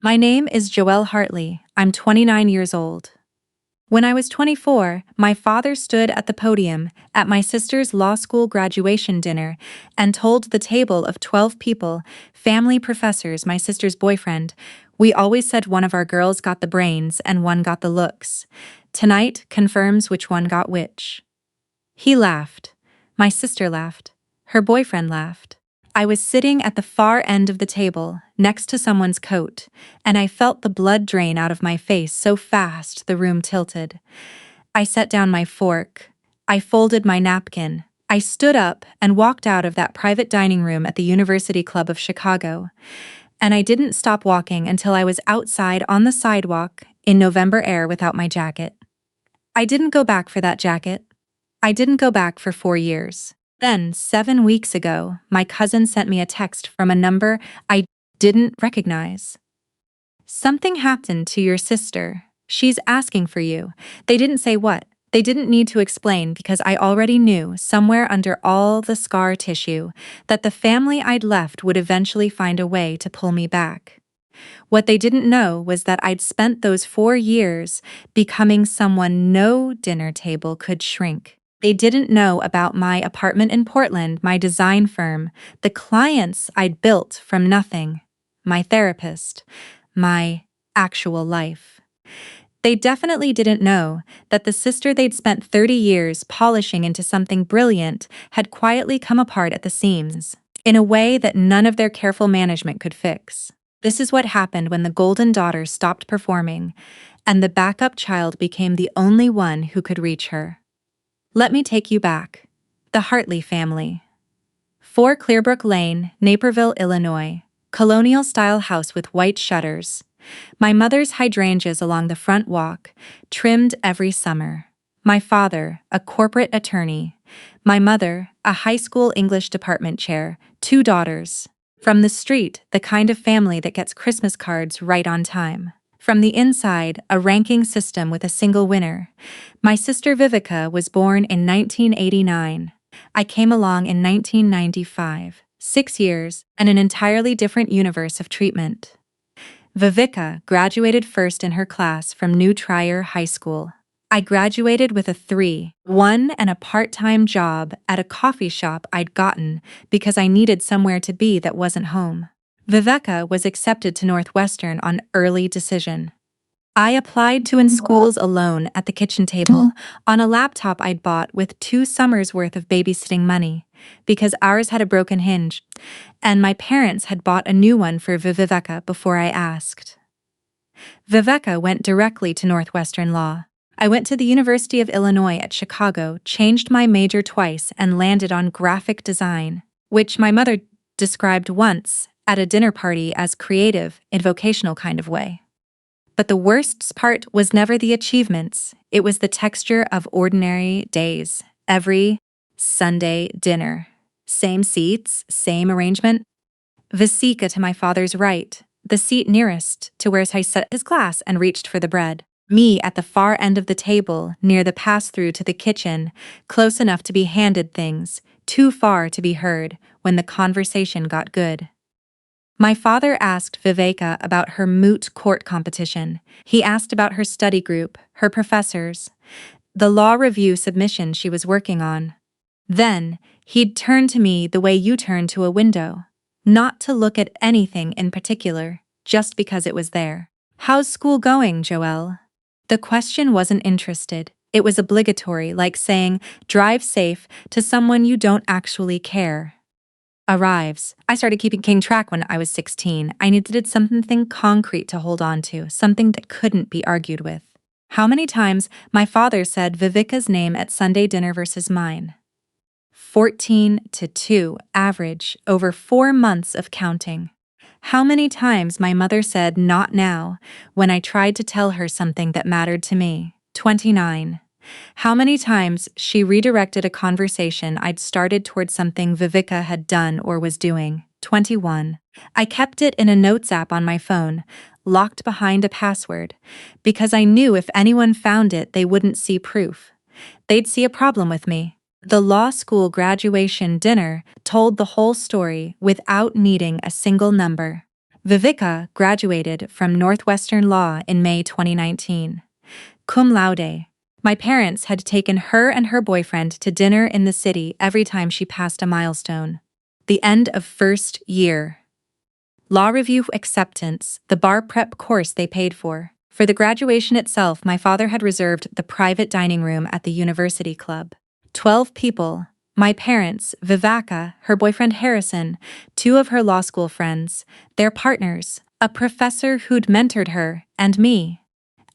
My name is Joelle Hartley. I'm 29 years old. When I was 24, my father stood at the podium at my sister's law school graduation dinner and told the table of 12 people, family, professors, my sister's boyfriend, we always said one of our girls got the brains and one got the looks. Tonight confirms which one got which. He laughed. My sister laughed. Her boyfriend laughed. I was sitting at the far end of the table, next to someone's coat, and I felt the blood drain out of my face so fast the room tilted. I set down my fork. I folded my napkin. I stood up and walked out of that private dining room at the University Club of Chicago. And I didn't stop walking until I was outside on the sidewalk in November air without my jacket. I didn't go back for that jacket. I didn't go back for 4 years. Then, 7 weeks ago, my cousin sent me a text from a number I didn't recognize. Something happened to your sister. She's asking for you. They didn't say what. They didn't need to explain because I already knew, somewhere under all the scar tissue, that the family I'd left would eventually find a way to pull me back. What they didn't know was that I'd spent those 4 years becoming someone no dinner table could shrink. They didn't know about my apartment in Portland, my design firm, the clients I'd built from nothing, my therapist, my actual life. They definitely didn't know that the sister they'd spent 30 years polishing into something brilliant had quietly come apart at the seams, in a way that none of their careful management could fix. This is what happened when the golden daughter stopped performing, and the backup child became the only one who could reach her. Let me take you back. The Hartley family. 4 Clearbrook Lane, Naperville, Illinois. Colonial-style house with white shutters. My mother's hydrangeas along the front walk, trimmed every summer. My father, a corporate attorney. My mother, a high school English department chair. 2 daughters. From the street, the kind of family that gets Christmas cards right on time. From the inside, a ranking system with a single winner. My sister Vivica was born in 1989. I came along in 1995. 6 years and an entirely different universe of treatment. Vivica graduated first in her class from New Trier High School. I graduated with a 3-1 and a part-time job at a coffee shop I'd gotten because I needed somewhere to be that wasn't home. Vivica was accepted to Northwestern on early decision. I applied to in schools alone at the kitchen table on a laptop I'd bought with 2 summers' worth of babysitting money because ours had a broken hinge, and my parents had bought a new one for Vivica before I asked. Vivica went directly to Northwestern Law. I went to the University of Illinois at Chicago, changed my major twice, and landed on graphic design, which my mother described once at a dinner party as creative, in vocational kind of way. But the worst part was never the achievements. It was the texture of ordinary days. Every Sunday dinner. Same seats, same arrangement. Vesica to my father's right, the seat nearest to where he set his glass and reached for the bread. Me at the far end of the table, near the pass-through to the kitchen, close enough to be handed things, too far to be heard when the conversation got good. My father asked Vivica about her moot court competition. He asked about her study group, her professors, the law review submission she was working on. Then, he'd turn to me the way you turn to a window. Not to look at anything in particular, just because it was there. How's school going, Joelle? The question wasn't interested. It was obligatory, like saying, drive safe to someone you don't actually care. Arrives. I started keeping track when I was 16. I needed something concrete to hold on to, something that couldn't be argued with. How many times my father said Vivica's name at Sunday dinner versus mine? 14-2, average, over 4 months of counting. How many times my mother said not now when I tried to tell her something that mattered to me? 29. How many times she redirected a conversation I'd started towards something Vivica had done or was doing? 21. I kept it in a notes app on my phone, locked behind a password, because I knew if anyone found it, they wouldn't see proof. They'd see a problem with me. The law school graduation dinner told the whole story without needing a single number. Viveka graduated from Northwestern Law in May 2019. Cum laude. My parents had taken her and her boyfriend to dinner in the city every time she passed a milestone. The end of first year. Law review acceptance, the bar prep course they paid for. For the graduation itself, my father had reserved the private dining room at the university club. 12 people. My parents, Viveka, her boyfriend Harrison, 2 of her law school friends, their partners, a professor who'd mentored her, and me.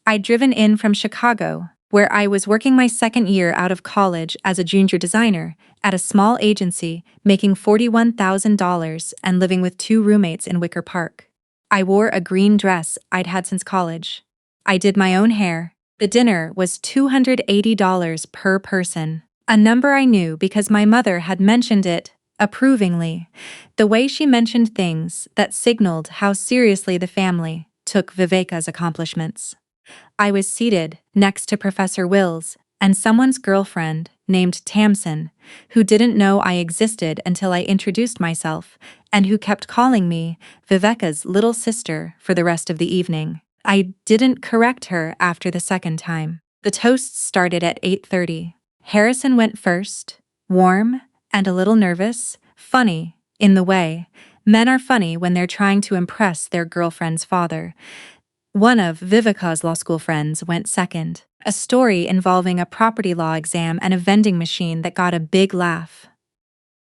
I'd driven in from Chicago, where I was working my second year out of college as a junior designer at a small agency, making $41,000 and living with 2 roommates in Wicker Park. I wore a green dress I'd had since college. I did my own hair. The dinner was $280 per person, a number I knew because my mother had mentioned it approvingly, the way she mentioned things that signaled how seriously the family took Viveka's accomplishments. I was seated next to Professor Wills and someone's girlfriend named Tamsin, who didn't know I existed until I introduced myself, and who kept calling me Viveka's little sister for the rest of the evening. I didn't correct her after the second time. The toasts started at 8:30. Harrison went first, warm and a little nervous, funny, in the way. Men are funny when they're trying to impress their girlfriend's father. One of Viveka's law school friends went second, a story involving a property law exam and a vending machine that got a big laugh.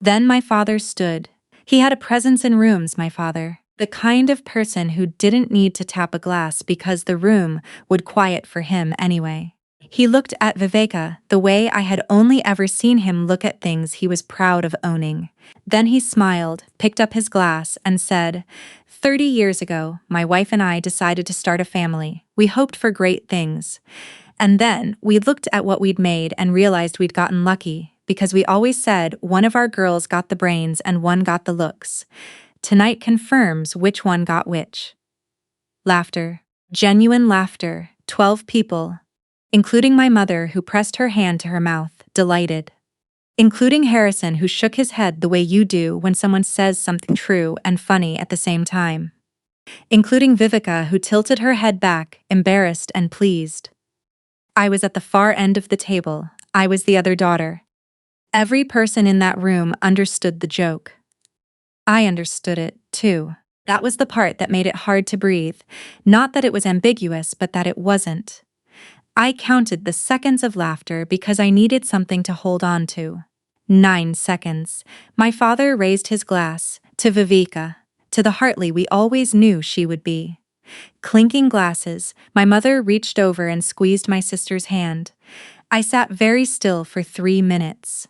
Then my father stood. He had a presence in rooms, my father, the kind of person who didn't need to tap a glass because the room would quiet for him anyway. He looked at Viveka the way I had only ever seen him look at things he was proud of owning. Then he smiled, picked up his glass, and said, 30 years ago, my wife and I decided to start a family. We hoped for great things. And then we looked at what we'd made and realized we'd gotten lucky, because we always said one of our girls got the brains and one got the looks. Tonight confirms which one got which. Laughter. Genuine laughter. 12 people. Including my mother, who pressed her hand to her mouth, delighted. Including Harrison, who shook his head the way you do when someone says something true and funny at the same time. Including Viveka, who tilted her head back, embarrassed and pleased. I was at the far end of the table. I was the other daughter. Every person in that room understood the joke. I understood it, too. That was the part that made it hard to breathe. Not that it was ambiguous, but that it wasn't. I counted the seconds of laughter because I needed something to hold on to. 9 seconds. My father raised his glass to Viveka, to the Hartley we always knew she would be. Clinking glasses, my mother reached over and squeezed my sister's hand. I sat very still for 3 minutes.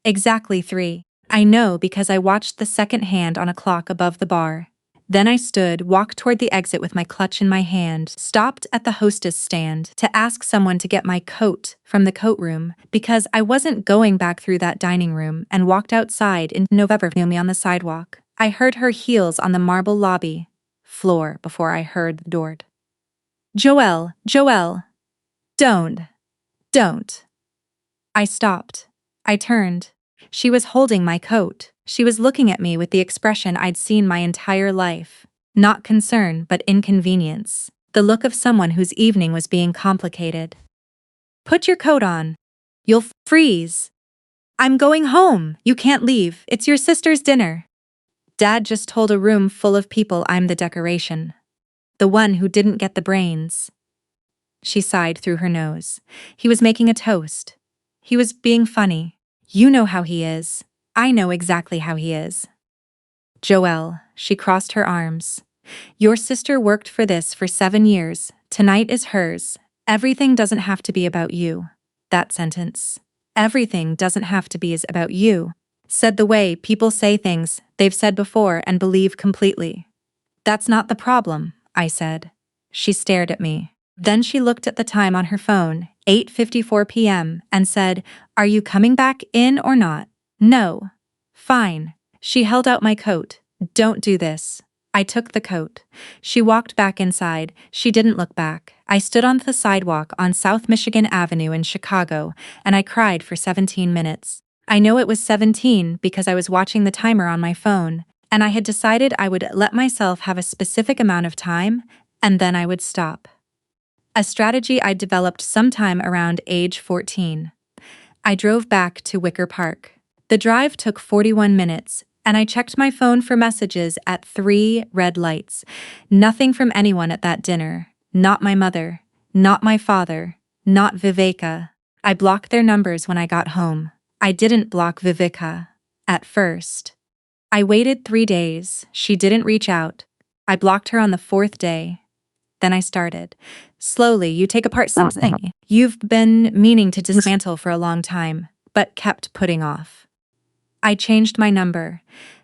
Exactly 3. I know because I watched the second hand on a clock above the bar. Then I stood, walked toward the exit with my clutch in my hand, stopped at the hostess stand to ask someone to get my coat from the coat room because I wasn't going back through that dining room, and walked outside into November near me on the sidewalk. I heard her heels on the marble lobby floor before I heard the door. Joelle, don't. I stopped. I turned. She was holding my coat. She was looking at me with the expression I'd seen my entire life. Not concern, but inconvenience. The look of someone whose evening was being complicated. Put your coat on. You'll freeze. I'm going home. You can't leave. It's your sister's dinner. Dad just told a room full of people I'm the decoration. The one who didn't get the brains. She sighed through her nose. He was making a toast. He was being funny. You know how he is. I know exactly how he is. Joelle, she crossed her arms. Your sister worked for this for 7 years. Tonight is hers. Everything doesn't have to be about you. That sentence. Everything doesn't have to be about you. Said the way people say things they've said before and believe completely. That's not the problem, I said. She stared at me. Then she looked at the time on her phone, 8:54 p.m., and said, Are you coming back in or not? No. Fine. She held out my coat. Don't do this. I took the coat. She walked back inside. She didn't look back. I stood on the sidewalk on South Michigan Avenue in Chicago, and I cried for 17 minutes. I know it was 17 because I was watching the timer on my phone, and I had decided I would let myself have a specific amount of time, and then I would stop. A strategy I developed sometime around age 14. I drove back to Wicker Park. The drive took 41 minutes, and I checked my phone for messages at 3 red lights. Nothing from anyone at that dinner. Not my mother. Not my father. Not Viveka. I blocked their numbers when I got home. I didn't block Viveka. At first. I waited 3 days. She didn't reach out. I blocked her on the 4th day. Then I started. Slowly, you take apart something you've been meaning to dismantle for a long time, but kept putting off. I changed my number,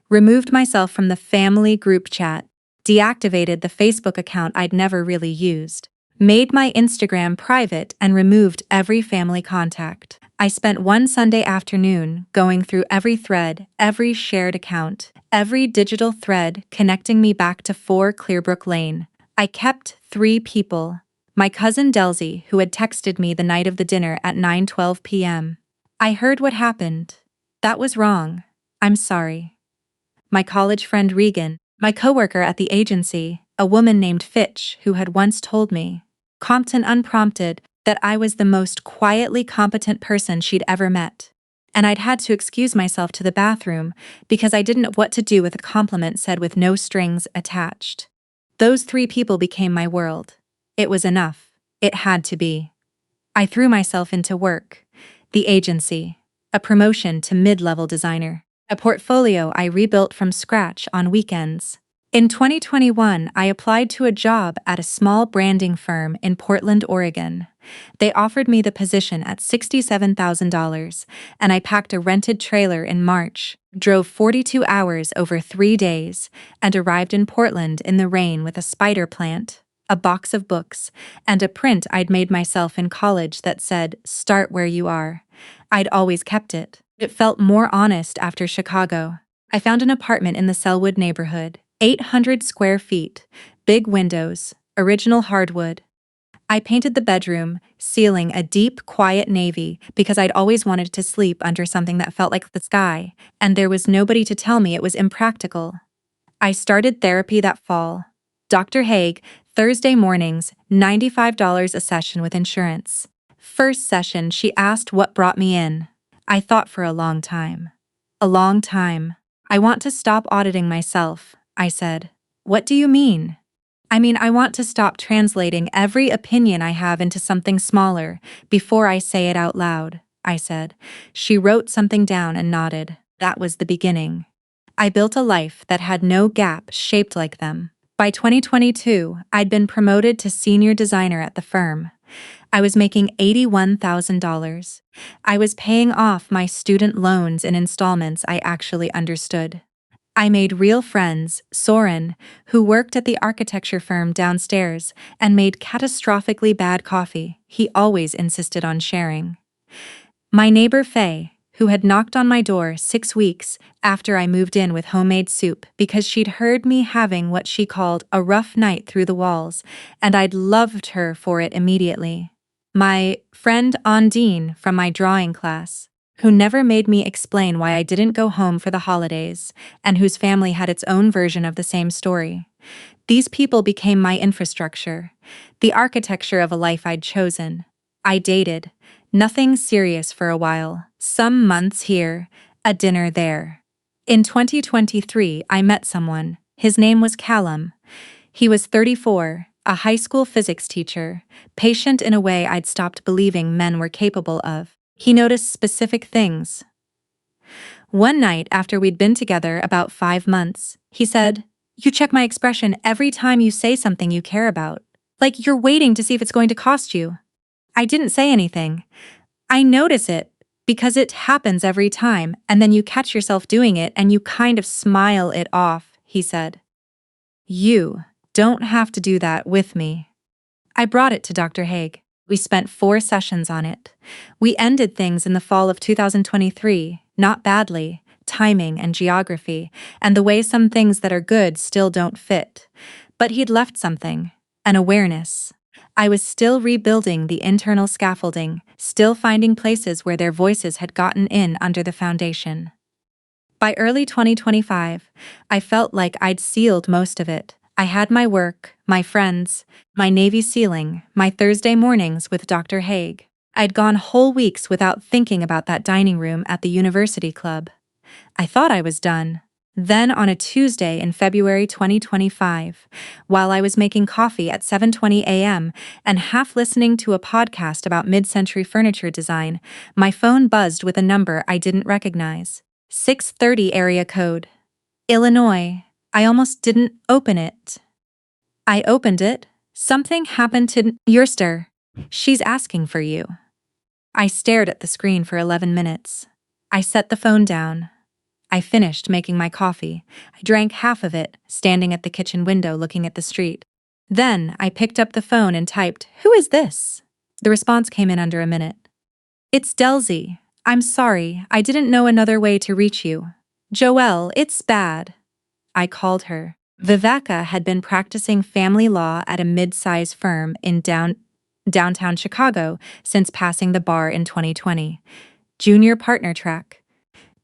removed myself from the family group chat, deactivated the Facebook account I'd never really used, made my Instagram private, and removed every family contact. I spent one Sunday afternoon going through every thread, every shared account, every digital thread connecting me back to 4 Clearbrook Lane. I kept 3 people. My cousin Delzy, who had texted me the night of the dinner at 9:12 p.m. I heard what happened. That was wrong. I'm sorry. My college friend Regan, my coworker at the agency, a woman named Fitch, who had once told me, Compton unprompted, that I was the most quietly competent person she'd ever met. And I'd had to excuse myself to the bathroom because I didn't know what to do with a compliment said with no strings attached. Those 3 people became my world. It was enough. It had to be. I threw myself into work. The agency. A promotion to mid-level designer. A portfolio I rebuilt from scratch on weekends. In 2021, I applied to a job at a small branding firm in Portland, Oregon. They offered me the position at $67,000, and I packed a rented trailer in March, drove 42 hours over 3 days, and arrived in Portland in the rain with a spider plant, a box of books, and a print I'd made myself in college that said, "Start where you are." I'd always kept it. It felt more honest after Chicago. I found an apartment in the Selwood neighborhood, 800 square feet, big windows, original hardwood. I painted the bedroom, ceiling a deep, quiet navy because I'd always wanted to sleep under something that felt like the sky, and there was nobody to tell me it was impractical. I started therapy that fall. Dr. Haig, Thursday mornings, $95 a session with insurance. First session, she asked what brought me in. I thought for a long time. A long time. I want to stop auditing myself, I said. What do you mean? I mean, I want to stop translating every opinion I have into something smaller before I say it out loud, I said. She wrote something down and nodded. That was the beginning. I built a life that had no gap shaped like them. By 2022, I'd been promoted to senior designer at the firm. I was making $81,000. I was paying off my student loans in installments I actually understood. I made real friends, Soren, who worked at the architecture firm downstairs and made catastrophically bad coffee. He always insisted on sharing. My neighbor Faye, who had knocked on my door 6 weeks after I moved in with homemade soup because she'd heard me having what she called a rough night through the walls, and I'd loved her for it immediately. My friend Ondine from my drawing class, who never made me explain why I didn't go home for the holidays, and whose family had its own version of the same story. These people became my infrastructure, the architecture of a life I'd chosen. I dated. Nothing serious for a while. Some months here, a dinner there. In 2023, I met someone. His name was Callum. He was 34, a high school physics teacher, patient in a way I'd stopped believing men were capable of. He noticed specific things. One night after we'd been together about 5 months, he said, "You check my expression every time you say something you care about. Like you're waiting to see if it's going to cost you." I didn't say anything. I notice it because it happens every time, and then you catch yourself doing it and you kind of smile it off, he said. You don't have to do that with me. I brought it to Dr. Haig. We spent 4 sessions on it. We ended things in the fall of 2023, not badly, timing and geography, and the way some things that are good still don't fit. But he'd left something, an awareness. I was still rebuilding the internal scaffolding, still finding places where their voices had gotten in under the foundation. By early 2025, I felt like I'd sealed most of it. I had my work, my friends, my Navy SEALing, my Thursday mornings with Dr. Haig. I'd gone whole weeks without thinking about that dining room at the university club. I thought I was done. Then on a Tuesday in February 2025, while I was making coffee at 7:20 a.m. and half listening to a podcast about mid-century furniture design, my phone buzzed with a number I didn't recognize. 630 area code. Illinois. I almost didn't open it. I opened it. Something happened to Yerster. She's asking for you. I stared at the screen for 11 minutes. I set the phone down. I finished making my coffee. I drank half of it, standing at the kitchen window looking at the street. Then I picked up the phone and typed, "Who is this?" The response came in under a minute. "It's Delzy. I'm sorry, I didn't know another way to reach you. Joelle, it's bad." I called her. Viveka had been practicing family law at a mid-size firm in downtown Chicago since passing the bar in 2020. Junior partner track.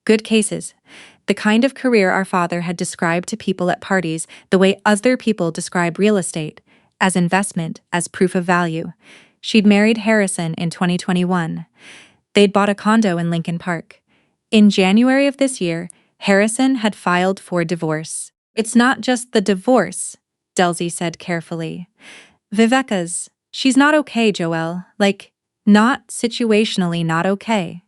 Good cases. The kind of career our father had described to people at parties the way other people describe real estate, as investment, as proof of value. She'd married Harrison in 2021. They'd bought a condo in Lincoln Park. In January of this year, Harrison had filed for divorce. "It's not just the divorce," Delzy said carefully. She's not okay, Joelle. Like, not situationally not okay.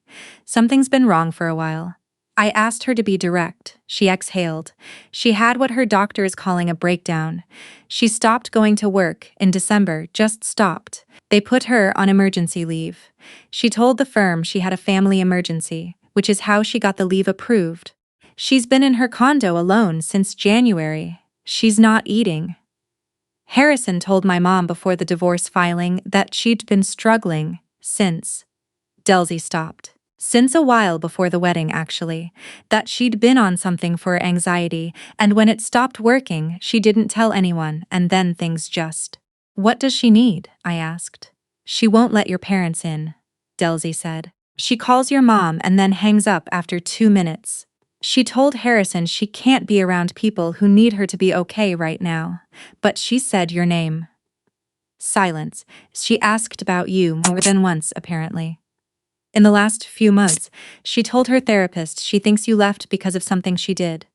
Something's been wrong for a while. I asked her to be direct. She exhaled. She had what her doctor is calling a breakdown. She stopped going to work in December, just stopped. They put her on emergency leave. She told the firm she had a family emergency, which is how she got the leave approved. She's been in her condo alone since January. She's not eating. Harrison told my mom before the divorce filing that she'd been struggling since. Delzy stopped. Since a while before the wedding, actually, that she'd been on something for anxiety, and when it stopped working, she didn't tell anyone, and then things just. "What does she need?" I asked. "She won't let your parents in," Delzy said. "She calls your mom and then hangs up after 2 minutes. She told Harrison she can't be around people who need her to be okay right now, but she said your name." Silence. She asked about you more than once, apparently. "In the last few months, she told her therapist she thinks you left because of something she did."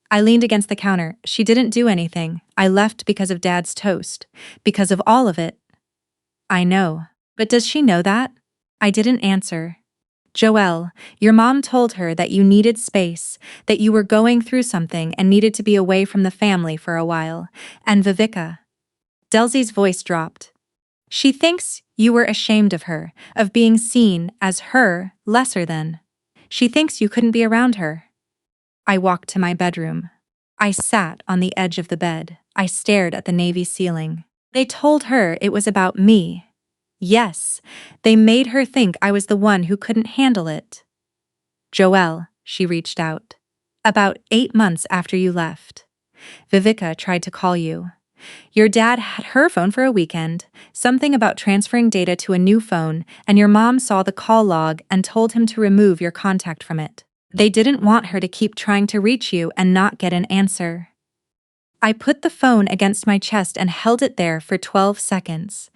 I leaned against the counter. "She didn't do anything. I left because of Dad's toast. Because of all of it." "I know. But does she know that?" I didn't answer. "Joelle, your mom told her that you needed space, that you were going through something and needed to be away from the family for a while. And Viveka." Delzy's voice dropped. "She thinks you were ashamed of her, of being seen as her, lesser than. She thinks you couldn't be around her." I walked to my bedroom. I sat on the edge of the bed. I stared at the Navy ceiling. They told her it was about me. Yes, they made her think I was the one who couldn't handle it. "Joelle," she reached out. "About 8 months after you left, Viveka tried to call you. Your dad had her phone for a weekend, something about transferring data to a new phone, and your mom saw the call log and told him to remove your contact from it. They didn't want her to keep trying to reach you and not get an answer." I put the phone against my chest and held it there for 12 seconds.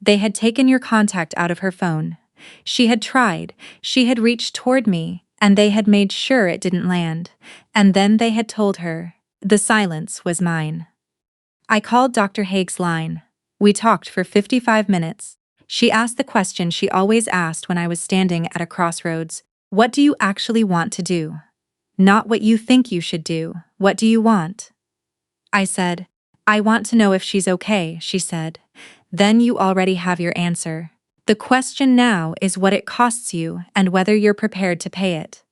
They had taken your contact out of her phone. She had tried, she had reached toward me, and they had made sure it didn't land. And then they had told her. The silence was mine. I called Dr. Haig's line. We talked for 55 minutes. She asked the question she always asked when I was standing at a crossroads. "What do you actually want to do? Not what you think you should do. What do you want?" I said, "I want to know if she's okay," she said. "Then you already have your answer. The question now is what it costs you and whether you're prepared to pay it."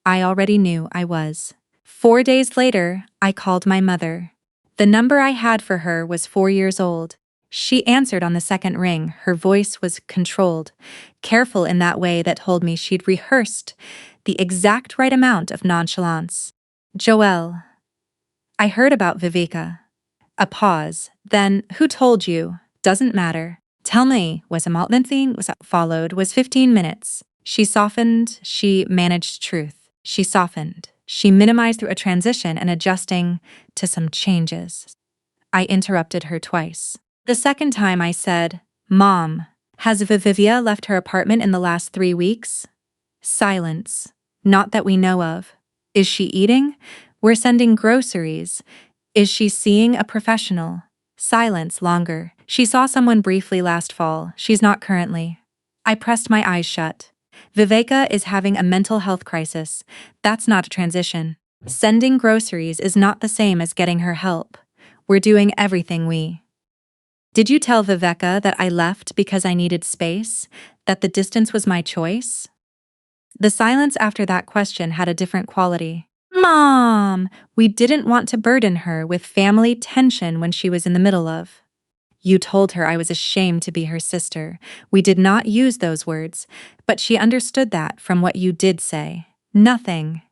I already knew I was. 4 days later, I called my mother. The number I had for her was 4 years old. She answered on the second ring. Her voice was controlled, careful in that way that told me she'd rehearsed the exact right amount of nonchalance. "Joelle, I heard about Viveka." A pause. Then, "Who told you?" "Doesn't matter." "Tell me," was a maltman thing was followed was 15 minutes. She softened, she managed truth. She softened. She minimized through a transition and adjusting to some changes. I interrupted her twice. The second time I said, "Mom, has Vivia left her apartment in the last 3 weeks?" Silence. "Not that we know of." "Is she eating?" "We're sending groceries." "Is she seeing a professional?" Silence longer. "She saw someone briefly last fall. She's not currently." I pressed my eyes shut. Viveka is having a mental health crisis. That's not a transition. Sending groceries is not the same as getting her help. We're doing everything we. Did you tell Viveka that I left because I needed space? That the distance was my choice? The silence after that question had a different quality. Mom! We didn't want to burden her with family tension when she was in the middle of. You told her I was ashamed to be her sister. We did not use those words, but she understood that from what you did say. Nothing.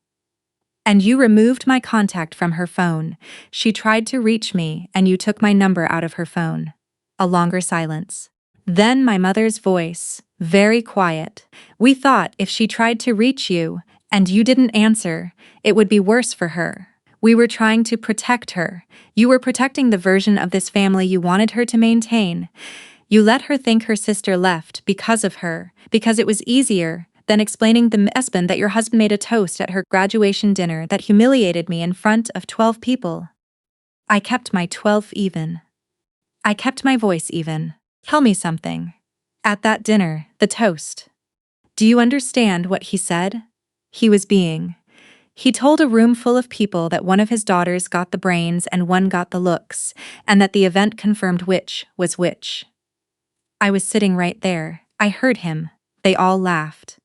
And you removed my contact from her phone. She tried to reach me, and you took my number out of her phone. A longer silence. Then my mother's voice, very quiet. We thought if she tried to reach you, and you didn't answer, it would be worse for her. We were trying to protect her. You were protecting the version of this family you wanted her to maintain. You let her think her sister left because of her, because it was easier than explaining the husband that your husband made a toast at her graduation dinner that humiliated me in front of 12 people. I kept my 12 even. I kept my voice even. Tell me something. At that dinner, the toast. Do you understand what he said? He was being. He told a room full of people that one of his daughters got the brains and one got the looks, and that the event confirmed which was which. I was sitting right there. I heard him. They all laughed.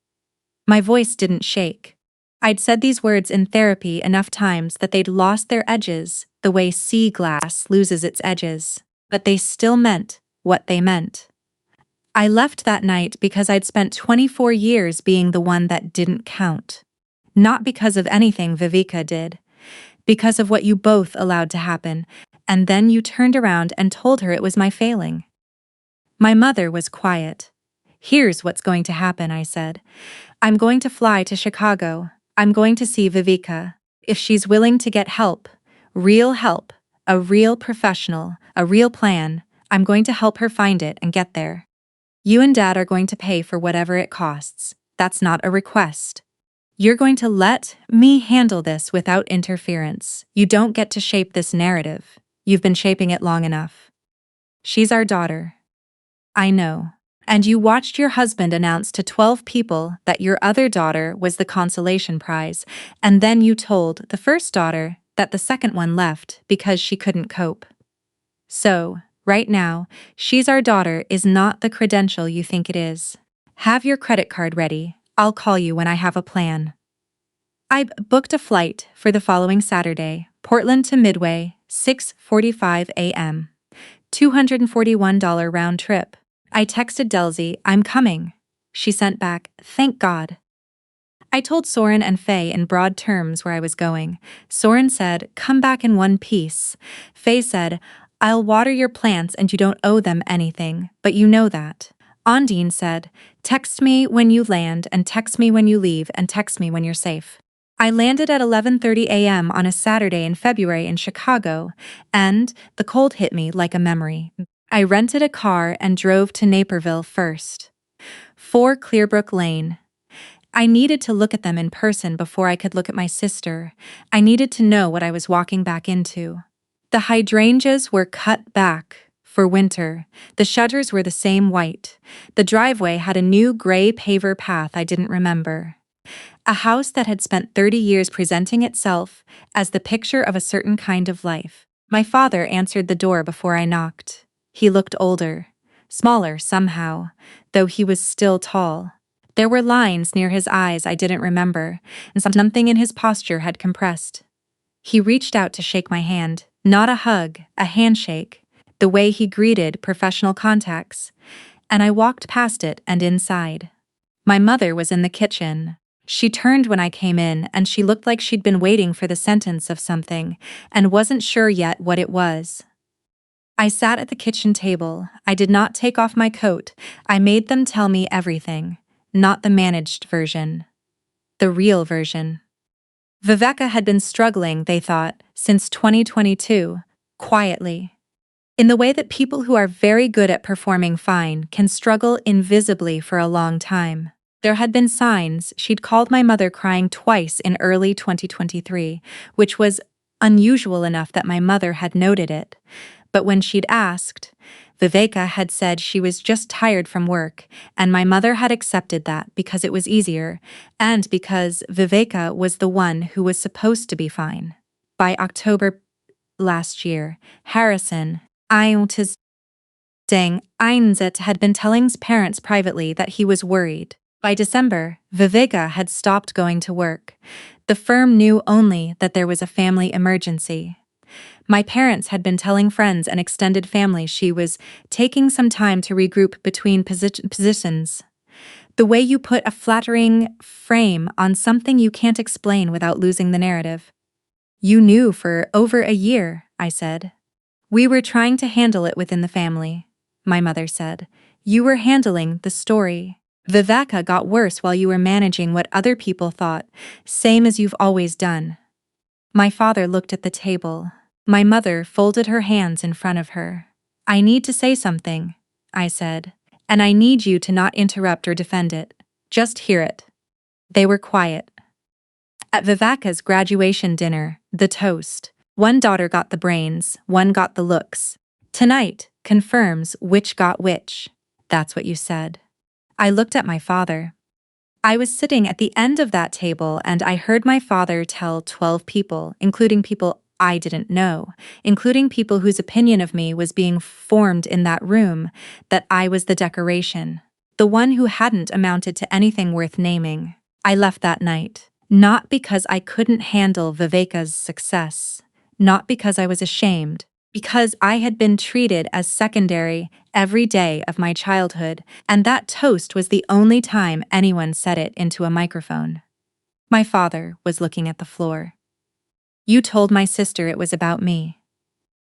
My voice didn't shake. I'd said these words in therapy enough times that they'd lost their edges, the way sea glass loses its edges. But they still meant what they meant. I left that night because I'd spent 24 years being the one that didn't count. Not because of anything Viveka did. Because of what you both allowed to happen, and then you turned around and told her it was my failing. My mother was quiet. Here's what's going to happen, I said. I'm going to fly to Chicago. I'm going to see Viveka. If she's willing to get help, a real professional, a real plan, I'm going to help her find it and get there. You and Dad are going to pay for whatever it costs. That's not a request. You're going to let me handle this without interference. You don't get to shape this narrative. You've been shaping it long enough. She's our daughter. I know. And you watched your husband announce to 12 people that your other daughter was the consolation prize, and then you told the first daughter that the second one left because she couldn't cope. So, right now, she's our daughter is not the credential you think it is. Have your credit card ready. I'll call you when I have a plan. I booked a flight for the following Saturday, Portland to Midway, 6:45 a.m. $241 round trip. I texted Delzy, I'm coming. She sent back, thank God. I told Soren and Faye in broad terms where I was going. Soren said, come back in one piece. Faye said, I'll water your plants and you don't owe them anything, but you know that. Ondine said, text me when you land and text me when you leave and text me when you're safe. I landed at 11:30 a.m. on a Saturday in February in Chicago, and the cold hit me like a memory. I rented a car and drove to Naperville first. 4 Clearbrook Lane. I needed to look at them in person before I could look at my sister. I needed to know what I was walking back into. The hydrangeas were cut back for winter. The shutters were the same white. The driveway had a new gray paver path I didn't remember. A house that had spent 30 years presenting itself as the picture of a certain kind of life. My father answered the door before I knocked. He looked older, smaller somehow, though he was still tall. There were lines near his eyes I didn't remember, and something in his posture had compressed. He reached out to shake my hand, not a hug, a handshake, the way he greeted professional contacts, and I walked past it and inside. My mother was in the kitchen. She turned when I came in, and she looked like she'd been waiting for the sentence of something, and wasn't sure yet what it was. I sat at the kitchen table. I did not take off my coat. I made them tell me everything, not the managed version. The real version. Viveka had been struggling, they thought, since 2022, quietly. In the way that people who are very good at performing fine can struggle invisibly for a long time. There had been signs. She'd called my mother crying twice in early 2023, which was unusual enough that my mother had noted it. But when she'd asked, Viveka had said she was just tired from work, and my mother had accepted that because it was easier, and because Viveka was the one who was supposed to be fine. By October last year, Harrison, Einzet had been telling his parents privately that he was worried. By December, Viveka had stopped going to work. The firm knew only that there was a family emergency. My parents had been telling friends and extended family she was taking some time to regroup between positions. The way you put a flattering frame on something you can't explain without losing the narrative. You knew for over a year, I said. We were trying to handle it within the family, my mother said. You were handling the story. Viveka got worse while you were managing what other people thought, same as you've always done. My father looked at the table. My mother folded her hands in front of her. I need to say something, I said, and I need you to not interrupt or defend it. Just hear it. They were quiet. At Viveka's graduation dinner, the toast, one daughter got the brains, one got the looks. Tonight confirms which got which. That's what you said. I looked at my father. I was sitting at the end of that table and I heard my father tell 12 people, including people I didn't know, including people whose opinion of me was being formed in that room, that I was the decoration, the one who hadn't amounted to anything worth naming. I left that night, not because I couldn't handle Viveka's success, not because I was ashamed, because I had been treated as secondary every day of my childhood, and that toast was the only time anyone said it into a microphone. My father was looking at the floor. You told my sister it was about me.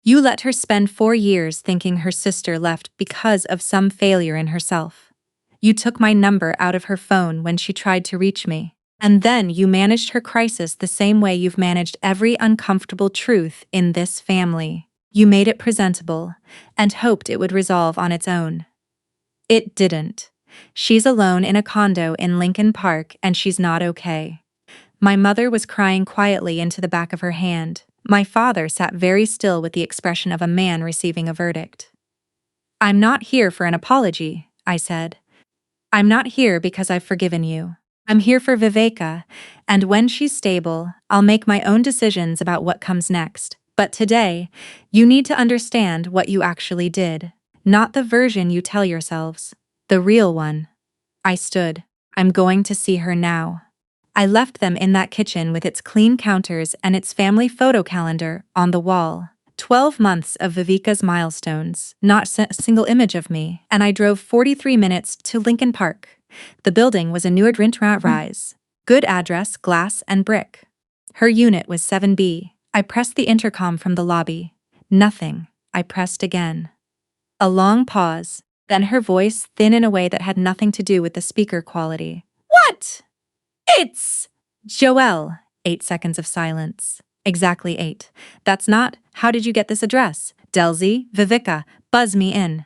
You let her spend 4 years thinking her sister left because of some failure in herself. You took my number out of her phone when she tried to reach me, and then you managed her crisis the same way you've managed every uncomfortable truth in this family. You made it presentable, and hoped it would resolve on its own. It didn't. She's alone in a condo in Lincoln Park and she's not okay. My mother was crying quietly into the back of her hand. My father sat very still with the expression of a man receiving a verdict. I'm not here for an apology, I said. I'm not here because I've forgiven you. I'm here for Viveka, and when she's stable, I'll make my own decisions about what comes next. But today, you need to understand what you actually did, not the version you tell yourselves, the real one. I stood. I'm going to see her now. I left them in that kitchen with its clean counters and its family photo calendar on the wall. 12 months of Viveka's milestones, not a single image of me, and I drove 43 minutes to Lincoln Park. The building was a new rise. Good address, glass and brick. Her unit was 7B. I pressed the intercom from the lobby. Nothing. I pressed again. A long pause, then her voice thin in a way that had nothing to do with the speaker quality. What? It's Joelle. 8 seconds of silence. Exactly 8. That's not, how did you get this address? Delzy, Viveka, buzz me in.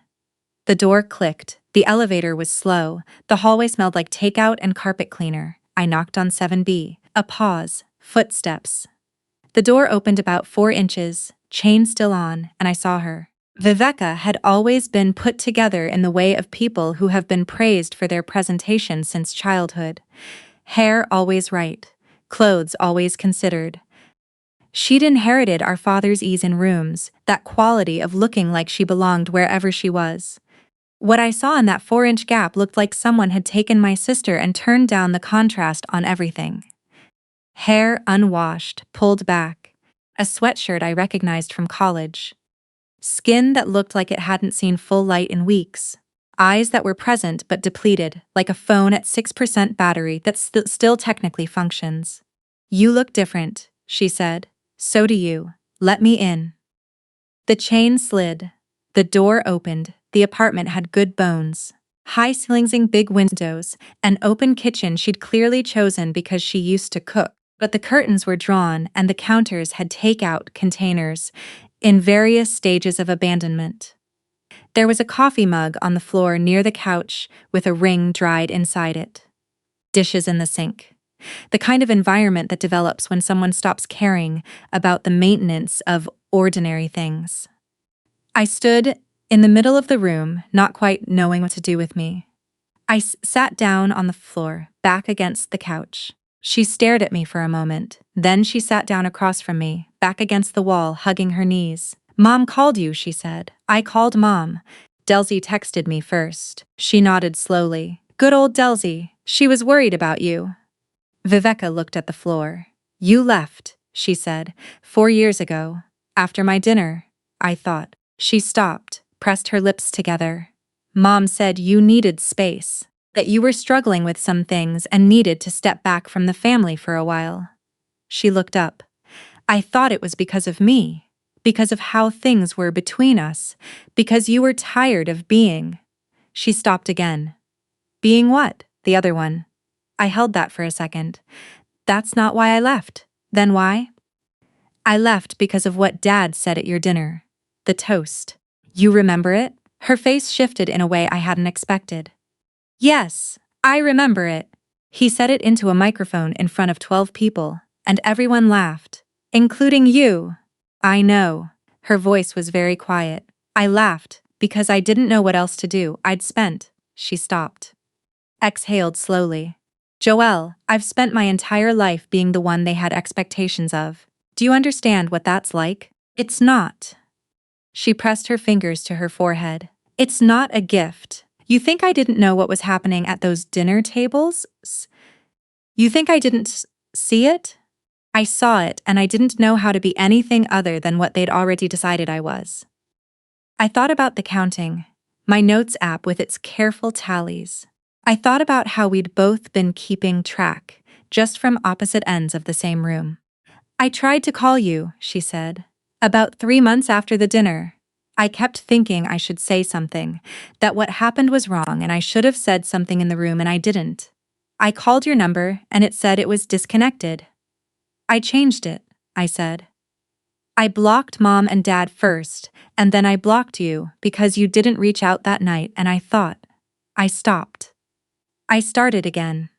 The door clicked. The elevator was slow. The hallway smelled like takeout and carpet cleaner. I knocked on 7B. A pause. Footsteps. The door opened about 4 inches, chain still on, and I saw her. Viveka had always been put together in the way of people who have been praised for their presentation since childhood. Hair always right, clothes always considered. She'd inherited our father's ease in rooms, that quality of looking like she belonged wherever she was. What I saw in that 4-inch gap looked like someone had taken my sister and turned down the contrast on everything. Hair unwashed, pulled back. A sweatshirt I recognized from college. Skin that looked like it hadn't seen full light in weeks. Eyes that were present but depleted, like a phone at 6% battery that still technically functions. You look different, she said. So do you. Let me in. The chain slid. The door opened. The apartment had good bones. High ceilings and big windows, an open kitchen she'd clearly chosen because she used to cook. but the curtains were drawn and the counters had takeout containers in various stages of abandonment. There was a coffee mug on the floor near the couch with a ring dried inside it. Dishes in the sink. The kind of environment that develops when someone stops caring about the maintenance of ordinary things. I stood in the middle of the room, not quite knowing what to do with me. I sat down on the floor, back against the couch. She stared at me for a moment. Then she sat down across from me, back against the wall, hugging her knees. "Mom called you," she said. "I called Mom. Delzy texted me first." She nodded slowly. "Good old Delzy. She was worried about you." Viveka looked at the floor. "You left," she said, 4 years ago. After my dinner, I thought. She stopped, pressed her lips together. "Mom said you needed space, that you were struggling with some things and needed to step back from the family for a while." She looked up. "I thought it was because of me, because of how things were between us, because you were tired of being." She stopped again. "Being what? The other one." I held that for a second. "That's not why I left." "Then why?" "I left because of what Dad said at your dinner. The toast. You remember it?" Her face shifted in a way I hadn't expected. "Yes, I remember it." He said it into a microphone in front of 12 people, and everyone laughed. "Including you." "I know." Her voice was very quiet. "I laughed because I didn't know what else to do. I'd spent." She stopped. Exhaled slowly. "Joelle, I've spent my entire life being the one they had expectations of. Do you understand what that's like? It's not." She pressed her fingers to her forehead. "It's not a gift. You think I didn't know what was happening at those dinner tables? You think I didn't see it? I saw it, and I didn't know how to be anything other than what they'd already decided I was." I thought about the counting, my notes app with its careful tallies. I thought about how we'd both been keeping track, just from opposite ends of the same room. "I tried to call you," she said. "About 3 months after the dinner. I kept thinking I should say something, that what happened was wrong and I should have said something in the room and I didn't. I called your number and it said it was disconnected. I changed it," I said. "I blocked Mom and Dad first, and then I blocked you because you didn't reach out that night and I thought." I stopped. I started again.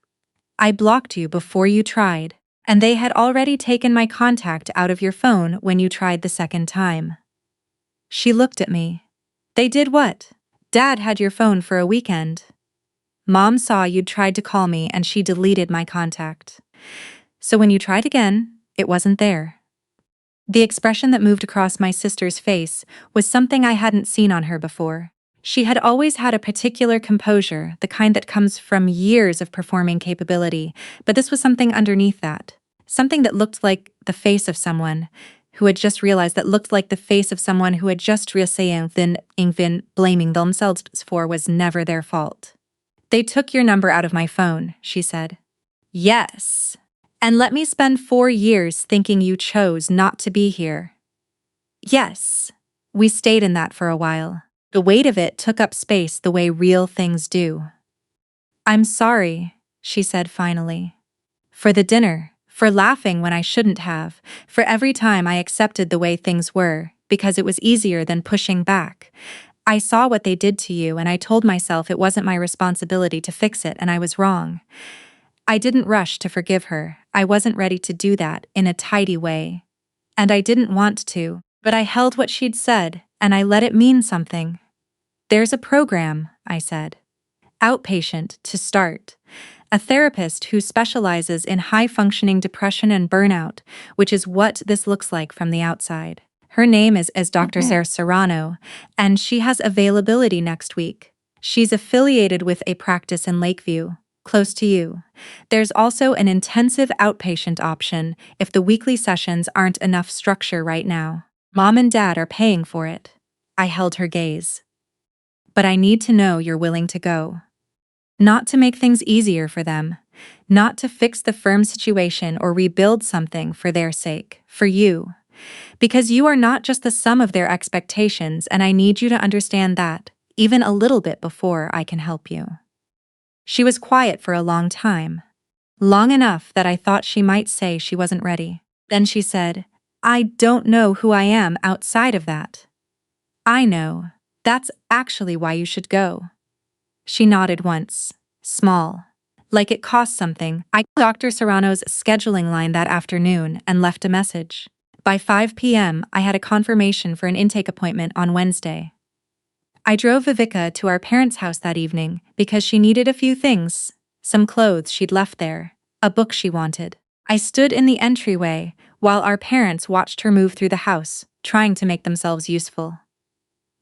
"I blocked you before you tried, and they had already taken my contact out of your phone when you tried the second time." She looked at me. "They did what?" "Dad had your phone for a weekend. Mom saw you'd tried to call me and she deleted my contact. So when you tried again, it wasn't there." The expression that moved across my sister's face was something I hadn't seen on her before. She had always had a particular composure, the kind that comes from years of performing capability, but this was something underneath that. Something that looked like the face of someone who had just realized that looked like the face of someone who had just realized that blaming themselves for was never their fault. "They took your number out of my phone," she said. "Yes. And let me spend 4 years thinking you chose not to be here." "Yes." We stayed in that for a while. The weight of it took up space the way real things do. "I'm sorry," she said finally. "For the dinner, for laughing when I shouldn't have, for every time I accepted the way things were, because it was easier than pushing back. I saw what they did to you and I told myself it wasn't my responsibility to fix it and I was wrong. I didn't rush to forgive her. I wasn't ready to do that in a tidy way. And I didn't want to, but I held what she'd said and I let it mean something. There's a program," I said. "Outpatient, to start. A therapist who specializes in high-functioning depression and burnout, which is what this looks like from the outside. Her name is Dr. Sarah Serrano, and she has availability next week. She's affiliated with a practice in Lakeview, close to you. There's also an intensive outpatient option if the weekly sessions aren't enough structure right now. Mom and Dad are paying for it." I held her gaze. "But I need to know you're willing to go. Not to make things easier for them, not to fix the firm situation or rebuild something for their sake, for you. Because you are not just the sum of their expectations, and I need you to understand that, even a little bit before I can help you." She was quiet for a long time. long enough that I thought she might say she wasn't ready. Then she said, "I don't know who I am outside of that." "I know. That's actually why you should go." She nodded once. Small. Like it cost something. I called Dr. Serrano's scheduling line that afternoon and left a message. By 5 p.m., I had a confirmation for an intake appointment on Wednesday. I drove Viveka to our parents' house that evening because she needed a few things. Some clothes she'd left there, a book she wanted. I stood in the entryway while our parents watched her move through the house, trying to make themselves useful.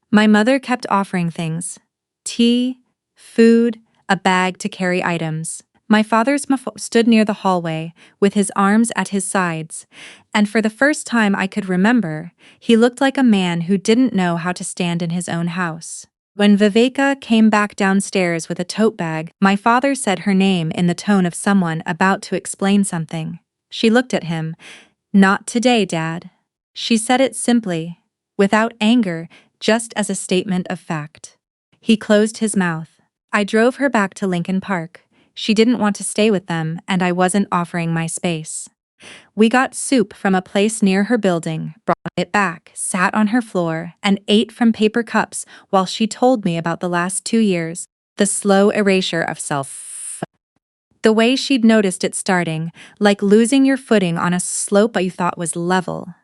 My mother kept offering things: tea, food, a bag to carry items. My father stood near the hallway with his arms at his sides, and for the first time I could remember, he looked like a man who didn't know how to stand in his own house. When Viveka came back downstairs with a tote bag, my father said her name in the tone of someone about to explain something. She looked at him. "Not today, Dad." She said it simply, without anger, just as a statement of fact. He closed his mouth. I drove her back to Lincoln Park. She didn't want to stay with them, and I wasn't offering my space. We got soup from a place near her building, brought it back, sat on her floor, and ate from paper cups while she told me about the last 2 years, the slow erasure of self. The way she'd noticed it starting, like losing your footing on a slope you thought was level.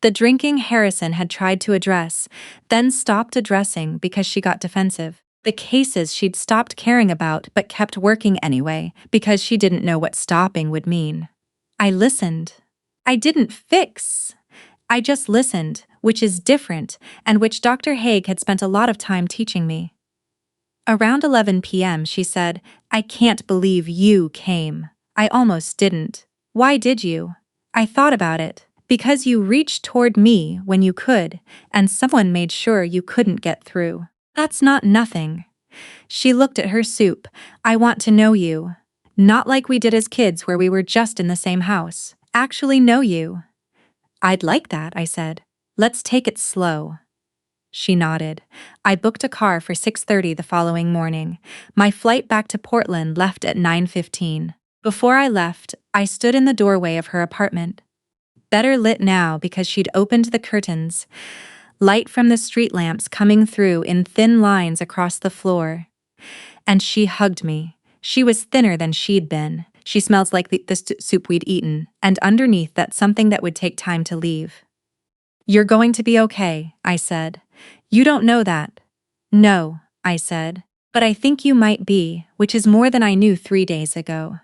The drinking Harrison had tried to address, then stopped addressing because she got defensive. The cases she'd stopped caring about but kept working anyway because she didn't know what stopping would mean. I listened. I didn't fix. I just listened, which is different, and which Dr. Haig had spent a lot of time teaching me. Around 11 p.m. she said, "I can't believe you came." I almost didn't. "Why did you?" I thought about it. "Because you reached toward me when you could, and someone made sure you couldn't get through. That's not nothing." She looked at her soup. "I want to know you. Not like we did as kids where we were just in the same house. Actually know you." "I'd like that," I said. "Let's take it slow." She nodded. I booked a car for 6:30 the following morning. My flight back to Portland left at 9:15. Before I left, I stood in the doorway of her apartment. Better lit now because she'd opened the curtains. Light from the street lamps coming through in thin lines across the floor. And she hugged me. She was thinner than she'd been. She smells like the soup we'd eaten, and underneath that's something that would take time to leave. "You're going to be okay," I said. "You don't know that." "No," I said. "But I think you might be, which is more than I knew 3 days ago."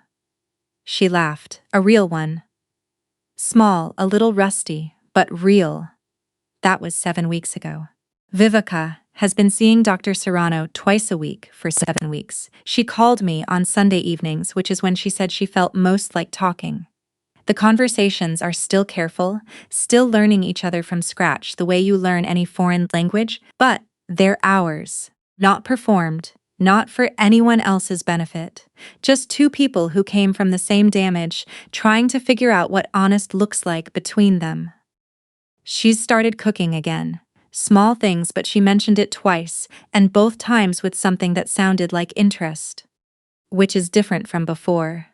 She laughed, a real one. Small, a little rusty, but real. That was 7 weeks ago. Viveka has been seeing Dr. Serrano twice a week for 7 weeks. She called me on Sunday evenings, which is when she said she felt most like talking. The conversations are still careful, still learning each other from scratch the way you learn any foreign language, but they're ours, not performed, not for anyone else's benefit. Just two people who came from the same damage, trying to figure out what honest looks like between them. She's started cooking again. Small things, but she mentioned it twice, and both times with something that sounded like interest. Which is different from before.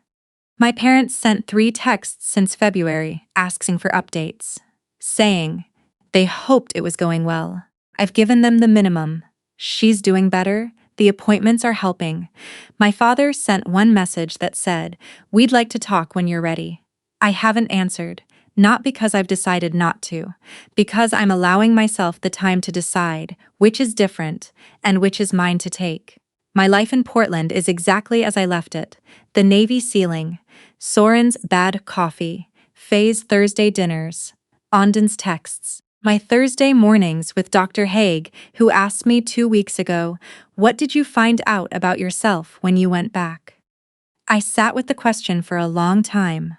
My parents sent 3 texts since February, asking for updates. Saying they hoped it was going well. I've given them the minimum. She's doing better. The appointments are helping. My father sent one message that said, "We'd like to talk when you're ready." I haven't answered. Not because I've decided not to, because I'm allowing myself the time to decide which is different and which is mine to take. My life in Portland is exactly as I left it. The Navy ceiling, Soren's bad coffee, Faye's Thursday dinners, Onden's texts. My Thursday mornings with Dr. Haig, who asked me 2 weeks ago, "What did you find out about yourself when you went back?" I sat with the question for a long time.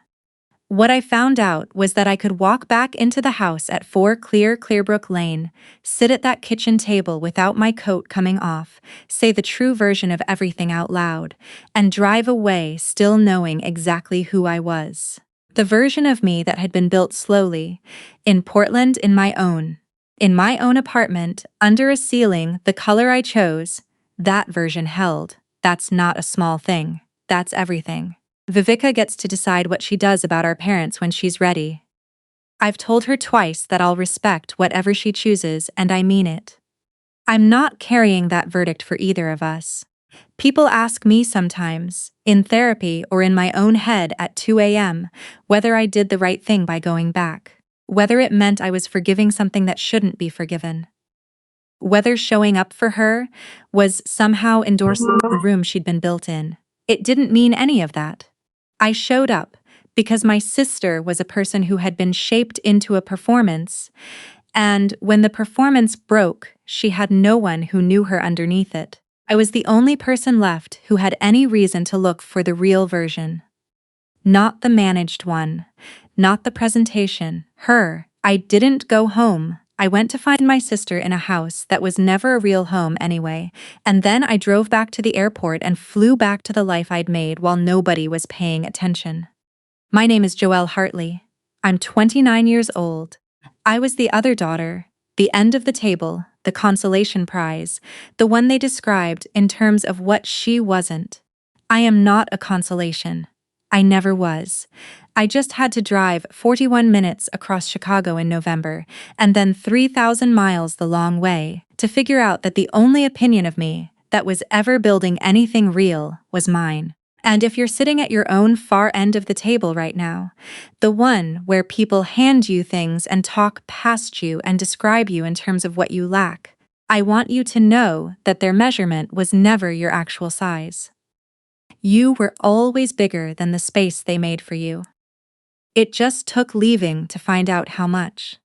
What I found out was that I could walk back into the house at 4 Clearbrook Lane, sit at that kitchen table without my coat coming off, say the true version of everything out loud, and drive away still knowing exactly who I was. The version of me that had been built slowly, in Portland in my own apartment, under a ceiling, the color I chose, that version held. That's not a small thing. That's everything. Viveka gets to decide what she does about our parents when she's ready. I've told her twice that I'll respect whatever she chooses, and I mean it. I'm not carrying that verdict for either of us. People ask me sometimes, in therapy or in my own head at 2 a.m., whether I did the right thing by going back, whether it meant I was forgiving something that shouldn't be forgiven, whether showing up for her was somehow endorsing the room she'd been built in. It didn't mean any of that. I showed up because my sister was a person who had been shaped into a performance, and when the performance broke, she had no one who knew her underneath it. I was the only person left who had any reason to look for the real version. Not the managed one. Not the presentation. Her. I didn't go home. I went to find my sister in a house that was never a real home anyway, and then I drove back to the airport and flew back to the life I'd made while nobody was paying attention. My name is Joelle Hartley. I'm 29 years old. I was the other daughter, the end of the table, the consolation prize, the one they described in terms of what she wasn't. I am not a consolation. I never was. I just had to drive 41 minutes across Chicago in November, and then 3,000 miles the long way, to figure out that the only opinion of me that was ever building anything real was mine. And if you're sitting at your own far end of the table right now, the one where people hand you things and talk past you and describe you in terms of what you lack, I want you to know that their measurement was never your actual size. You were always bigger than the space they made for you. It just took leaving to find out how much.